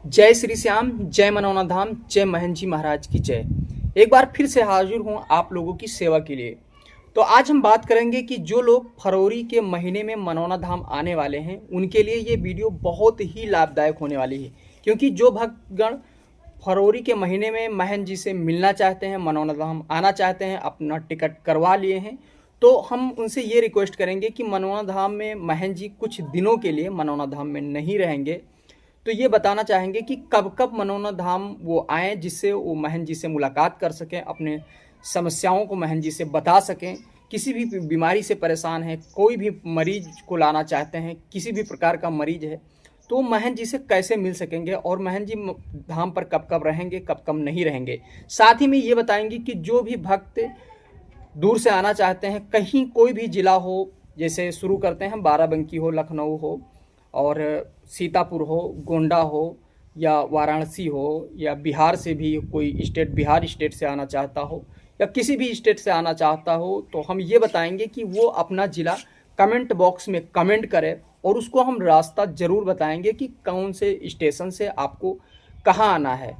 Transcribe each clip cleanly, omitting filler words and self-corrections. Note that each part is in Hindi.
जय श्री श्याम, जय मनौना धाम, जय महन जी महाराज की जय। एक बार फिर से हाजिर हूँ आप लोगों की सेवा के लिए। तो आज हम बात करेंगे कि जो लोग फरवरी के महीने में मनौना धाम आने वाले हैं उनके लिए ये वीडियो बहुत ही लाभदायक होने वाली है। क्योंकि जो भक्तगण फरवरी के महीने में महन जी से मिलना चाहते हैं, मनौना धाम आना चाहते हैं, अपना टिकट करवा लिए हैं, तो हम उनसे ये रिक्वेस्ट करेंगे कि मनौना धाम में महन जी कुछ दिनों के लिए मनौना धाम में नहीं रहेंगे। तो ये बताना चाहेंगे कि कब कब मनौना धाम वो आएँ, जिससे वो महन जी से मुलाकात कर सकें, अपने समस्याओं को महन जी से बता सकें। किसी भी बीमारी से परेशान है, कोई भी मरीज को लाना चाहते हैं, किसी भी प्रकार का मरीज है, तो महन जी से कैसे मिल सकेंगे और महन जी धाम पर कब कब रहेंगे, कब कब नहीं रहेंगे। साथ ही में ये बताएंगे कि जो भी भक्त दूर से आना चाहते हैं, कहीं कोई भी ज़िला हो, जैसे शुरू करते हैं बाराबंकी हो, लखनऊ हो और सीतापुर हो, गोंडा हो या वाराणसी हो, या बिहार से भी कोई स्टेट, बिहार स्टेट से आना चाहता हो या किसी भी स्टेट से आना चाहता हो, तो हम ये बताएंगे कि वो अपना ज़िला कमेंट बॉक्स में कमेंट करे और उसको हम रास्ता ज़रूर बताएंगे कि कौन से स्टेशन से आपको कहाँ आना है,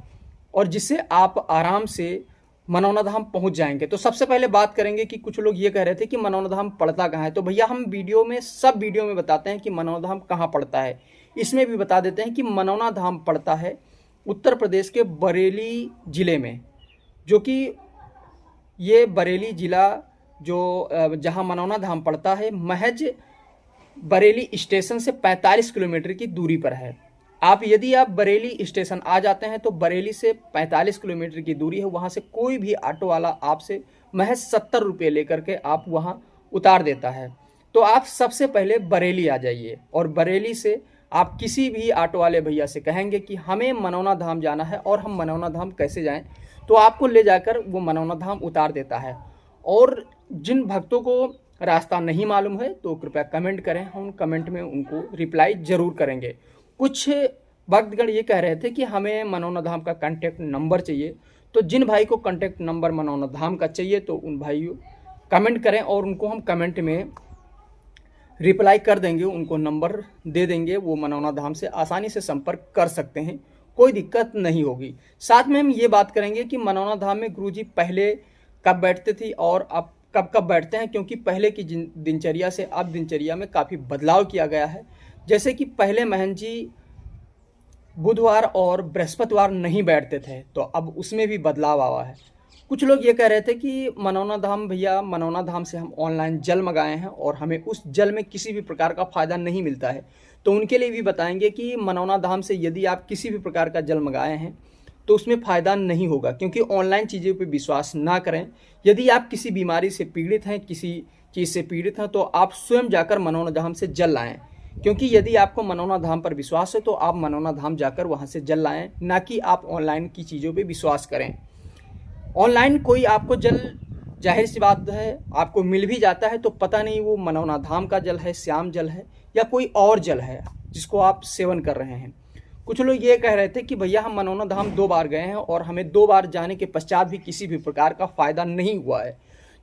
और जिससे आप आराम से मनौना धाम पहुंच जाएंगे। तो सबसे पहले बात करेंगे कि कुछ लोग ये कह रहे थे कि मनौना धाम पड़ता कहाँ है। तो भैया हम सब वीडियो में बताते हैं कि मनौना धाम कहाँ पड़ता है। इसमें भी बता देते हैं कि मनौना धाम पड़ता है उत्तर प्रदेश के बरेली ज़िले में, जो कि ये बरेली ज़िला जो जहाँ मनौना धाम पड़ता है, महज बरेली स्टेशन से 45 किलोमीटर की दूरी पर है। यदि आप बरेली स्टेशन आ जाते हैं तो बरेली से 45 किलोमीटर की दूरी है। वहाँ से कोई भी ऑटो वाला आपसे महज 70 रुपये लेकर के आप वहाँ उतार देता है। तो आप सबसे पहले बरेली आ जाइए और बरेली से आप किसी भी ऑटो वाले भैया से कहेंगे कि हमें मनौना धाम जाना है और हम मनौना धाम कैसे जाएं, तो आपको ले जाकर वो मनौना धाम उतार देता है। और जिन भक्तों को रास्ता नहीं मालूम है तो कृपया कमेंट करें, हम कमेंट में उनको रिप्लाई ज़रूर करेंगे। कुछ भक्तगण ये कह रहे थे कि हमें मनौना धाम का कॉन्टैक्ट नंबर चाहिए। तो जिन भाई को कॉन्टैक्ट नंबर मनौना धाम का चाहिए तो उन भाइयों कमेंट करें और उनको हम कमेंट में रिप्लाई कर देंगे, उनको नंबर दे देंगे। वो मनौना धाम से आसानी से संपर्क कर सकते हैं, कोई दिक्कत नहीं होगी। साथ में हम ये बात करेंगे कि मनौना धाम में गुरुजी पहले कब बैठते थे और अब कब कब बैठते हैं, क्योंकि पहले की दिनचर्या से अब दिनचर्या में काफ़ी बदलाव किया गया है। जैसे कि पहले महन जी बुधवार और बृहस्पतिवार नहीं बैठते थे, तो अब उसमें भी बदलाव आया है। कुछ लोग ये कह रहे थे कि मनौना धाम भैया, मनौना धाम से हम ऑनलाइन जल मंगाए हैं और हमें उस जल में किसी भी प्रकार का फ़ायदा नहीं मिलता है। तो उनके लिए भी बताएंगे कि मनौना धाम से यदि आप किसी भी प्रकार का जल मंगाए हैं तो उसमें फ़ायदा नहीं होगा, क्योंकि ऑनलाइन चीज़ों पे विश्वास ना करें। यदि आप किसी बीमारी से पीड़ित हैं, किसी चीज़ से पीड़ित हैं, तो आप स्वयं जाकर मनौना धाम से जल लाएँ। क्योंकि यदि आपको मनौना धाम पर विश्वास है तो आप मनौना धाम जाकर वहाँ से जल लाएँ, ना कि आप ऑनलाइन की चीज़ों पे विश्वास करें। ऑनलाइन कोई आपको जल, जाहिर सी बात है, आपको मिल भी जाता है तो पता नहीं वो मनौना धाम का जल है, श्याम जल है या कोई और जल है जिसको आप सेवन कर रहे हैं। कुछ लोग ये कह रहे थे कि भैया हम मनौना धाम 2 बार गए हैं और हमें 2 बार जाने के पश्चात भी किसी भी प्रकार का फ़ायदा नहीं हुआ है।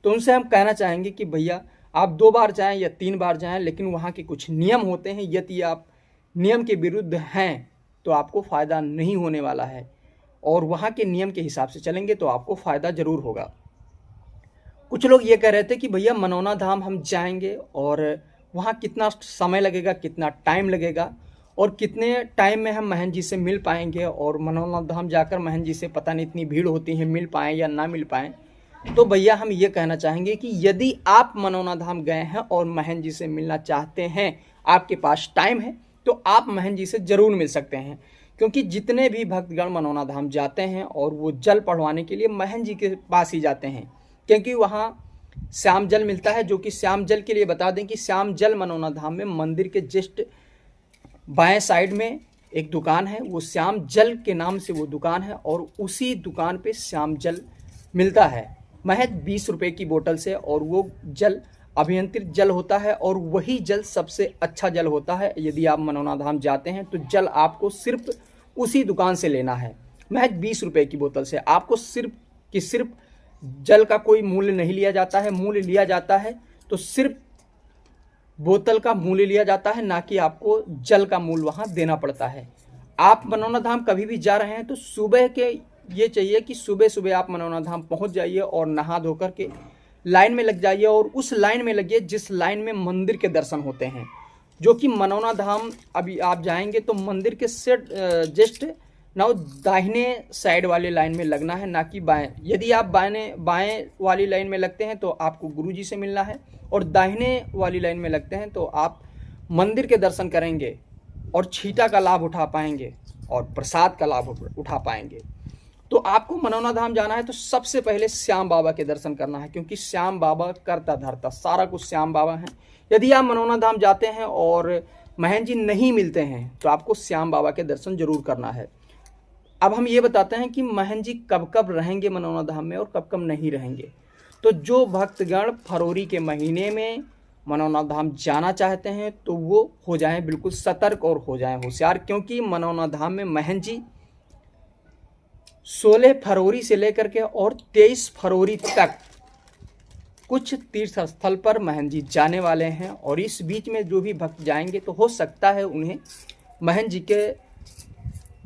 तो उनसे हम कहना चाहेंगे कि भैया आप 2 बार जाएं या 3 बार जाएं, लेकिन वहाँ के कुछ नियम होते हैं। यदि आप नियम के विरुद्ध हैं तो आपको फ़ायदा नहीं होने वाला है, और वहाँ के नियम के हिसाब से चलेंगे तो आपको फ़ायदा ज़रूर होगा। कुछ लोग ये कह रहे थे कि भैया मनौना धाम हम जाएंगे और वहाँ कितना समय लगेगा, कितना टाइम लगेगा और कितने टाइम में हम महन जी से मिल पाएंगे, और मनौना धाम जाकर महन जी से पता नहीं इतनी भीड़ होती है, मिल पाएँ या ना मिल पाएँ। तो भैया हम ये कहना चाहेंगे कि यदि आप मनौना धाम गए हैं और महन जी से मिलना चाहते हैं, आपके पास टाइम है, तो आप महन जी से ज़रूर मिल सकते हैं। क्योंकि जितने भी भक्तगण मनौना धाम जाते हैं और वो जल पढ़वाने के लिए महन जी के पास ही जाते हैं, क्योंकि वहाँ श्याम जल मिलता है। जो कि श्याम जल के लिए बता दें कि श्याम जल मनौना धाम में मंदिर के जस्ट बाएं साइड में एक दुकान है, वो श्याम जल के नाम से वो दुकान है, और उसी दुकान पे श्याम जल मिलता है महज 20 रुपये की बोतल से। और वो जल अभियंत्रित जल होता है और वही जल सबसे अच्छा जल होता है। यदि आप मनौना धाम जाते हैं तो जल आपको सिर्फ उसी दुकान से लेना है, महज 20 रुपये की बोतल से। आपको सिर्फ जल का कोई मूल्य नहीं लिया जाता है। मूल्य लिया जाता है तो सिर्फ बोतल का मूल्य लिया जाता है, ना कि आपको जल का मूल्य वहाँ देना पड़ता है। आप मनौना धाम कभी भी जा रहे हैं तो सुबह के ये चाहिए कि सुबह सुबह आप मनौना धाम पहुंच जाइए और नहा धो करके लाइन में लग जाइए, और उस लाइन में लगिए जिस लाइन में मंदिर के दर्शन होते हैं। जो कि मनौना धाम अभी आप जाएंगे तो मंदिर के सेट जस्ट नाउ दाहिने साइड वाले लाइन में लगना है, ना कि बाएं। यदि आप बाएं वाली लाइन में लगते हैं तो आपको गुरुजी से मिलना है, और दाहिने वाली लाइन में लगते हैं तो आप मंदिर के दर्शन करेंगे और छीटा का लाभ उठा पाएंगे और प्रसाद का लाभ उठा पाएंगे। तो आपको मनौना धाम जाना है तो सबसे पहले श्याम बाबा के दर्शन करना है, क्योंकि श्याम बाबा करता धरता सारा कुछ श्याम बाबा हैं। यदि आप मनौना धाम जाते हैं और महंत जी नहीं मिलते हैं तो आपको श्याम बाबा के दर्शन जरूर करना है। अब हम ये बताते हैं कि महंत जी कब कब रहेंगे मनौना धाम में और कब कब नहीं रहेंगे। तो जो भक्तगण फरवरी के महीने में मनौना धाम जाना चाहते हैं तो वो हो जाएं बिल्कुल सतर्क और हो जाएं होशियार, क्योंकि मनौना धाम में महंत जी 16 फरवरी से लेकर के और 23 फरवरी तक कुछ तीर्थ स्थल पर महंत जी जाने वाले हैं। और इस बीच में जो भी भक्त जाएंगे तो हो सकता है उन्हें महंत जी के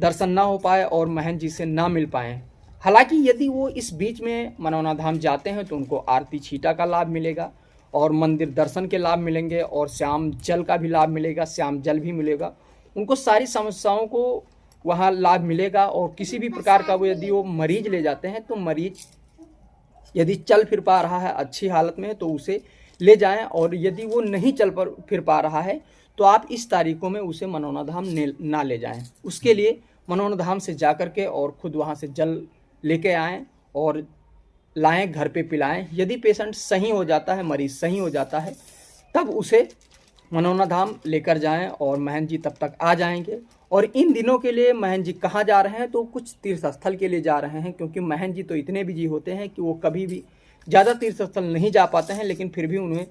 दर्शन ना हो पाए और महंत जी से ना मिल पाए। हालांकि यदि वो इस बीच में मनौना धाम जाते हैं तो उनको आरती छीटा का लाभ मिलेगा और मंदिर दर्शन के लाभ मिलेंगे और श्याम जल का भी लाभ मिलेगा, श्याम जल भी मिलेगा। उनको सारी समस्याओं को वहाँ लाभ मिलेगा। और किसी भी प्रकार का वो यदि वो मरीज ले जाते हैं तो मरीज यदि चल फिर पा रहा है अच्छी हालत में तो उसे ले जाएं, और यदि वो नहीं चल फिर पा रहा है तो आप इस तारीखों में उसे मनौना धाम ना ले जाएं। उसके लिए मनौना धाम से जा कर के और खुद वहाँ से जल लेके आएँ और लाएं, घर पे पिलाएं। यदि पेशेंट सही हो जाता है, मरीज सही हो जाता है, तब उसे मनौना धाम लेकर जाएं और महंत जी तब तक आ जाएंगे। और इन दिनों के लिए महंत जी कहाँ जा रहे हैं तो कुछ तीर्थ स्थल के लिए जा रहे हैं, क्योंकि महंत जी तो इतने बिजी होते हैं कि वो कभी भी ज़्यादा तीर्थ स्थल नहीं जा पाते हैं, लेकिन फिर भी उन्हें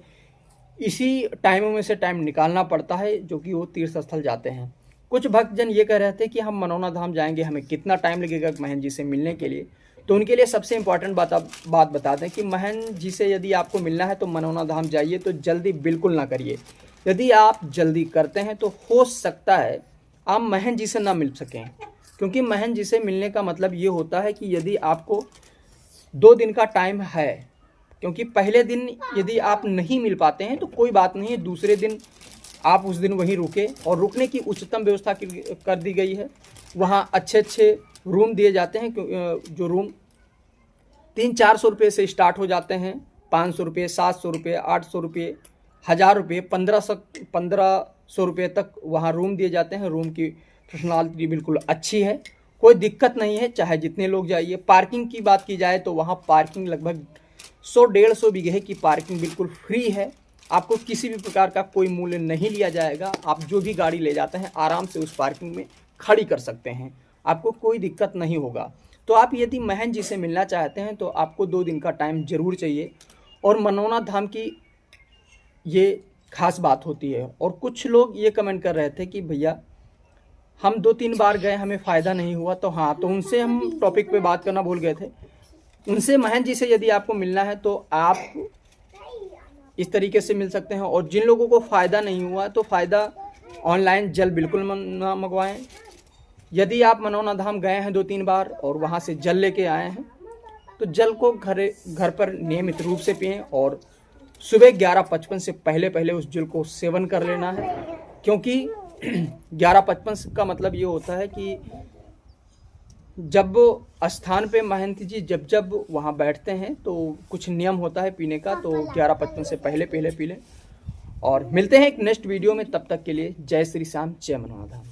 इसी टाइमों में से टाइम निकालना पड़ता है जो कि वो तीर्थ स्थल जाते हैं। कुछ भक्तजन ये कह रहे थे कि हम मनौना धाम जाएंगे, हमें कितना टाइम लगेगा महंत जी से मिलने के लिए। तो उनके लिए सबसे इम्पॉर्टेंट बात बता दें कि महंत जी से यदि आपको मिलना है तो मनौना धाम जाइए तो जल्दी बिल्कुल ना करिए। यदि आप जल्दी करते हैं तो हो सकता है आप महंत जी से ना मिल सकें, क्योंकि महंत जी से मिलने का मतलब ये होता है कि यदि आपको 2 दिन का टाइम है, क्योंकि पहले दिन यदि आप नहीं मिल पाते हैं तो कोई बात नहीं है, दूसरे दिन आप उस दिन वहीं रुके। और रुकने की उच्चतम व्यवस्था कर दी गई है। वहाँ अच्छे रूम दिए जाते हैं, जो रूम 300-400 रुपये से स्टार्ट हो जाते हैं, 500 रुपये, 700 रुपये, 800 रुपये, 1000 रुपये, 1500 रुपये तक वहाँ रूम दिए जाते हैं। रूम की पर्सनालिटी बिल्कुल अच्छी है, कोई दिक्कत नहीं है, चाहे जितने लोग जाइए। पार्किंग की बात की जाए तो वहाँ पार्किंग लगभग 100-150 बीघे की पार्किंग बिल्कुल फ्री है। आपको किसी भी प्रकार का कोई मूल्य नहीं लिया जाएगा। आप जो भी गाड़ी ले जाते हैं आराम से उस पार्किंग में खड़ी कर सकते हैं, आपको कोई दिक्कत नहीं होगा। तो आप यदि महंत जी से मिलना चाहते हैं तो आपको 2 दिन का टाइम ज़रूर चाहिए। और मनौना धाम की ये खास बात होती है। और कुछ लोग ये कमेंट कर रहे थे कि भैया हम 2-3 बार गए, हमें फ़ायदा नहीं हुआ। तो हाँ, तो उनसे हम टॉपिक पे बात करना भूल गए थे। उनसे महंत जी से यदि आपको मिलना है तो आप इस तरीके से मिल सकते हैं। और जिन लोगों को फ़ायदा नहीं हुआ तो फ़ायदा ऑनलाइन जल बिल्कुल ना मंगवाएं। यदि आप मनौना धाम गए हैं 2-3 बार और वहाँ से जल लेके आए हैं तो जल को घर पर नियमित रूप से पिएं और सुबह 11:55 से पहले उस जल को सेवन कर लेना है। क्योंकि 11:55 का मतलब ये होता है कि जब स्थान पे महंत जी जब वहाँ बैठते हैं तो कुछ नियम होता है पीने का, तो 11:55 से पहले पी लें। और मिलते हैं एक नेक्स्ट वीडियो में, तब तक के लिए जय श्री श्याम, जय मनौना धाम।